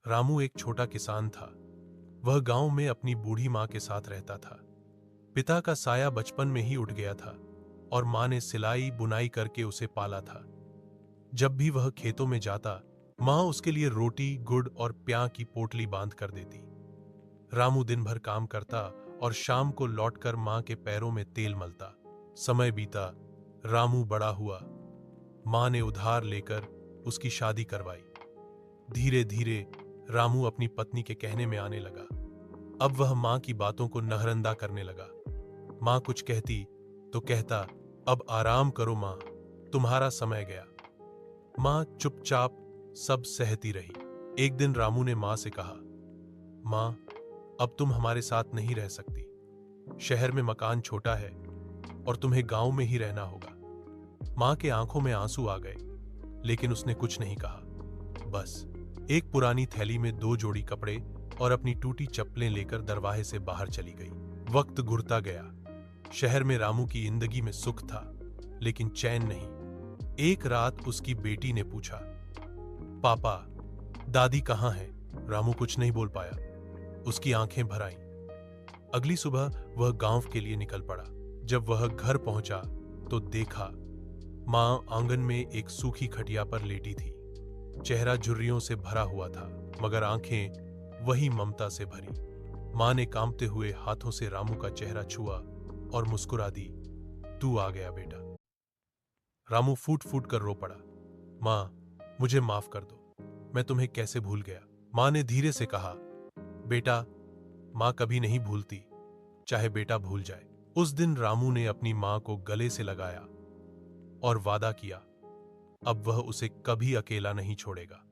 रामू एक छोटा किसान था। वह गांव में अपनी बूढ़ी मां के साथ रहता था। पिता का साया बचपन में ही उठ गया था और मां ने सिलाई बुनाई करके उसे पाला था। जब भी वह खेतों में जाता, मां उसके लिए रोटी, गुड़ और प्यां की पोटली बांध कर देती। रामू दिन भर काम करता और शाम को लौटकर मां के पैरों में तेल मलता। समय बीता, रामू बड़ा हुआ। मां ने उधार लेकर उसकी शादी करवाई। धीरे धीरे रामू अपनी पत्नी के कहने में आने लगा। अब वह मां की बातों को नहरंदा करने लगा। मां कुछ कहती तो कहता, अब आराम करो मां, तुम्हारा समय गया। मां चुपचाप सब सहती रही। एक दिन रामू ने मां से कहा, मां, अब तुम हमारे साथ नहीं रह सकती। शहर में मकान छोटा है और तुम्हें गांव में ही रहना होगा। मां के आंखों में आंसू आ गए, लेकिन उसने कुछ नहीं कहा। बस एक पुरानी थैली में 2 जोड़ी कपड़े और अपनी टूटी चप्पलें लेकर दरवाजे से बाहर चली गई। वक्त घुरता गया। शहर में रामू की जिंदगी में सुख था, लेकिन चैन नहीं। एक रात उसकी बेटी ने पूछा, पापा, दादी कहाँ है? रामू कुछ नहीं बोल पाया। उसकी आंखें भर आईं। अगली सुबह वह गांव के लिए निकल पड़ा। जब वह घर पहुंचा तो देखा, मां आंगन में एक सूखी खटिया पर लेटी थी। चेहरा झुर्रियों से भरा हुआ था, मगर आंखें वही ममता से भरी। मां ने कांपते हुए हाथों से रामू का चेहरा छुआ और मुस्कुरा दी, तू आ गया बेटा। रामू फूट फूट कर रो पड़ा, मां, मुझे माफ कर दो, मैं तुम्हें कैसे भूल गया। मां ने धीरे से कहा, बेटा, मां कभी नहीं भूलती, चाहे बेटा भूल जाए। उस दिन रामू ने अपनी मां को गले से लगाया और वादा किया, अब वह उसे कभी अकेला नहीं छोड़ेगा।